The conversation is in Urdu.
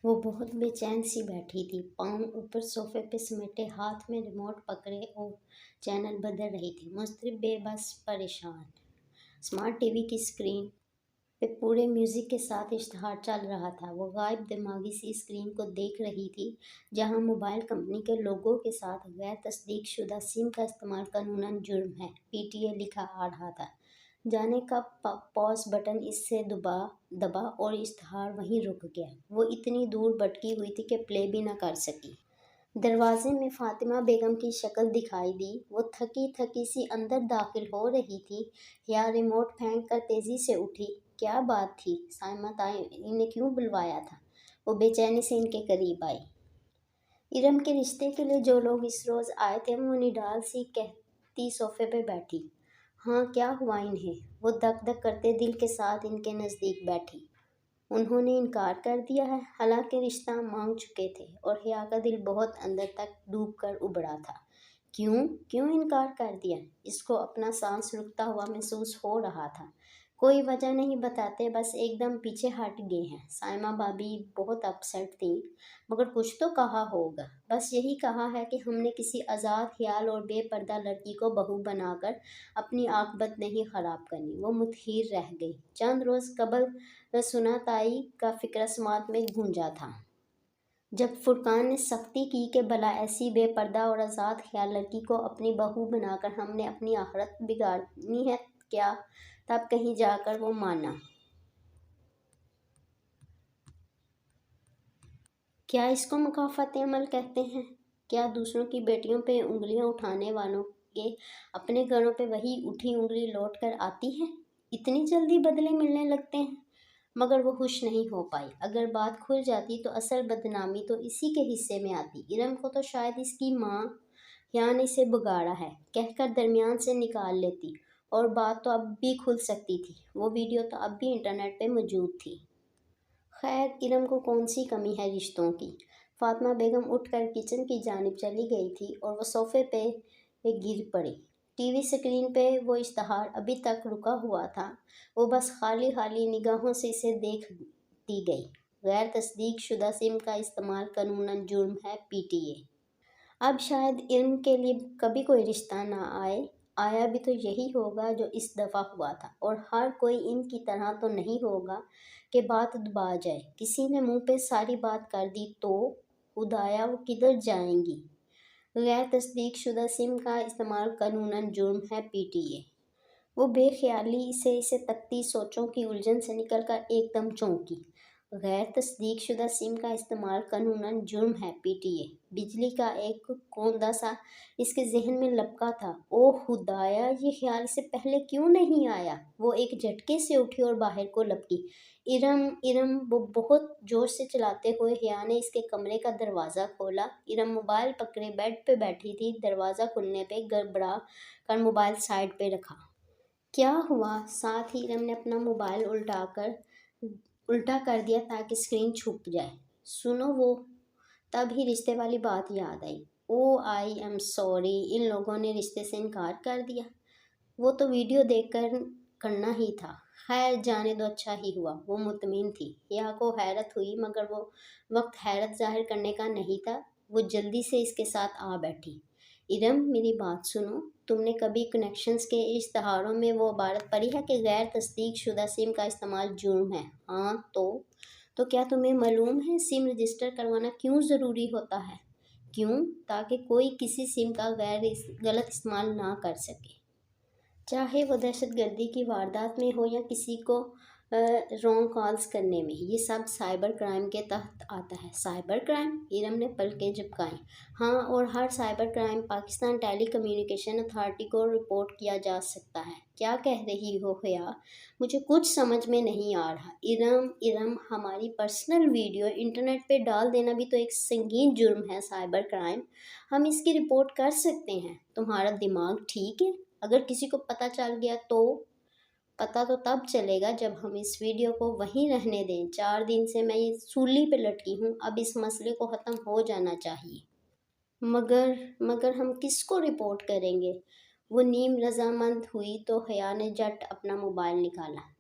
وہ بہت بے چین سی بیٹھی تھی، پاؤں اوپر صوفے پہ سمیٹے، ہاتھ میں ریموٹ پکڑے اور چینل بدل رہی تھی، مضطرب، بے بس، پریشان۔ اسمارٹ ٹی وی کی اسکرین پہ پورے میوزک کے ساتھ اشتہار چل رہا تھا۔ وہ غائب دماغی سی اسکرین کو دیکھ رہی تھی، جہاں موبائل کمپنی کے لوگو کے ساتھ غیر تصدیق شدہ سم کا استعمال قانوناً جرم ہے، PTA لکھا آ رہا تھا۔ جانے کا پاز بٹن اس سے دبا اور اشتہار وہیں رک گیا۔ وہ اتنی دور بھٹکی ہوئی تھی کہ پلے بھی نہ کر سکی۔ دروازے میں فاطمہ بیگم کی شکل دکھائی دی۔ وہ تھکی سی اندر داخل ہو رہی تھی۔ حیا ریموٹ پھینک کر تیزی سے اٹھی۔ کیا بات تھی؟ سائمہ تائی نے کیوں بلوایا تھا؟ وہ بے چینی سے ان کے قریب آئی۔ ارم کے رشتے کے لیے جو لوگ اس روز آئے تھے، وہ نڈال سی کہتی صوفے پہ بیٹھی۔ ہاں، کیا ہوا انہیں؟ وہ دھک دھک کرتے دل کے ساتھ ان کے نزدیک بیٹھی۔ انہوں نے انکار کر دیا ہے، حالانکہ رشتہ مانگ چکے تھے، اور حیا کا دل بہت اندر تک ڈوب کر ابھرا تھا۔ کیوں انکار کر دیا؟ اس کو اپنا سانس رکتا ہوا محسوس ہو رہا تھا۔ کوئی وجہ نہیں بتاتے، بس ایک دم پیچھے ہٹ گئے ہیں۔ سائمہ بھابھی بہت اپسیٹ تھیں، مگر کچھ تو کہا ہوگا۔ بس یہی کہا ہے کہ ہم نے کسی آزاد خیال اور بے پردہ لڑکی کو بہو بنا کر اپنی عاقبت نہیں خراب کرنی۔ وہ متحیر رہ گئی۔ چند روز قبل سنا تائی کا فکر سماعت میں گونجا تھا، جب فرقان نے سختی کی کہ بھلا ایسی بے پردہ اور آزاد خیال لڑکی کو اپنی بہو بنا کر ہم نے اپنی آخرت بگاڑنی ہے کیا؟ تب کہیں جا کر وہ مانا۔ کیا اس کو مکافات عمل کہتے ہیں؟ کیا دوسروں کی بیٹیوں پہ انگلیاں اٹھانے والوں کے اپنے گھروں پہ وہی اٹھی انگلی لوٹ کر آتی ہے؟ اتنی جلدی بدلے ملنے لگتے ہیں؟ مگر وہ خوش نہیں ہو پائی۔ اگر بات کھل جاتی تو اصل بدنامی تو اسی کے حصے میں آتی۔ ارم کو تو شاید اس کی ماں حیا نے اسے بگاڑا ہے کہہ کر درمیان سے نکال لیتی، اور بات تو اب بھی کھل سکتی تھی۔ وہ ویڈیو تو اب بھی انٹرنیٹ پہ موجود تھی۔ خیر، ارم کو کون سی کمی ہے رشتوں کی؟ فاطمہ بیگم اٹھ کر کچن کی جانب چلی گئی تھی اور وہ صوفے پہ گر پڑی۔ ٹی وی اسکرین پہ وہ اشتہار ابھی تک رکا ہوا تھا۔ وہ بس خالی نگاہوں سے اسے دیکھتی گئی۔ غیر تصدیق شدہ سم کا استعمال قانوناً جرم ہے، PTA۔ اب شاید ارم کے لیے کبھی کوئی رشتہ نہ آئے۔ آیا بھی تو یہی ہوگا جو اس دفعہ ہوا تھا، اور ہر کوئی ان کی طرح تو نہیں ہوگا کہ بات دبا جائے۔ کسی نے منہ پہ ساری بات کر دی تو خدایا وہ کدھر جائیں گی؟ غیر تصدیق شدہ سم کا استعمال قانوناً جرم ہے، PTA۔ وہ بے خیالی سے اسے تکتی سوچوں کی الجھن سے نکل کر ایک دم چونکی۔ غیر تصدیق شدہ سم کا استعمال قانوناً جرم ہے، PTA۔ بجلی کا ایک کوندہ سا اس کے ذہن میں لپکا تھا۔ او خدایا، یہ خیال سے پہلے کیوں نہیں آیا؟ وہ ایک جھٹکے سے اٹھی اور باہر کو لپکی۔ ارم وہ بہت زور سے چلاتے ہوئے حیا نے اس کے کمرے کا دروازہ کھولا۔ ارم موبائل پکڑے بیڈ پہ بیٹھی تھی۔ دروازہ کھلنے پہ گڑبڑا کر موبائل سائیڈ پہ رکھا۔ کیا ہوا؟ ساتھ ہی ارم نے اپنا موبائل الٹا کر دیا تاکہ اسکرین چھپ جائے۔ سنو، وہ تب ہی رشتے والی بات یاد آئی۔ او آئی ایم سوری، ان لوگوں نے رشتے سے انکار کر دیا۔ وہ تو ویڈیو دیکھ کر کرنا ہی تھا۔ خیر، جانے دو، اچھا ہی ہوا۔ وہ مطمئن تھی۔ حیا کو حیرت ہوئی، مگر وہ وقت حیرت ظاہر کرنے کا نہیں تھا۔ وہ جلدی سے اس کے ساتھ آ بیٹھی۔ ارم، میری بات سنو۔ تم نے کبھی کنیکشنز کے اشتہاروں میں وہ عبارت پڑھی ہے کہ غیر تصدیق شدہ سم کا استعمال جرم ہے؟ ہاں تو کیا تمہیں معلوم ہے سم رجسٹر کروانا کیوں ضروری ہوتا ہے؟ کیوں؟ تاکہ کوئی کسی سم کا غلط استعمال نہ کر سکے، چاہے وہ دہشت گردی کی واردات میں ہو یا کسی کو رانگ کالز کرنے میں۔ یہ سب سائبر کرائم کے تحت آتا ہے۔ Cyber crime? ارم نے پلکیں جھپکائیں۔ ہاں، اور ہر سائبر کرائم پاکستان ٹیلی کمیونیکیشن اتھارٹی کو رپورٹ کیا جا سکتا ہے۔ کیا کہہ رہی ہو حیا؟ مجھے کچھ سمجھ میں نہیں آ رہا۔ ارم، ہماری پرسنل ویڈیو انٹرنیٹ پہ ڈال دینا بھی تو ایک سنگین جرم ہے۔ سائبر کرائم، ہم اس کی رپورٹ کر سکتے ہیں۔ تمہارا دماغ ٹھیک ہے؟ اگر کسی کو پتہ چل گیا تو؟ پتہ تو تب چلے گا جب ہم اس ویڈیو کو وہیں رہنے دیں۔ 4 دن سے میں یہ سولی پہ لٹکی ہوں۔ اب اس مسئلے کو ختم ہو جانا چاہیے۔ مگر ہم کس کو رپورٹ کریں گے؟ وہ نیم رضامند ہوئی تو حیا نے جھٹ اپنا موبائل نکالا۔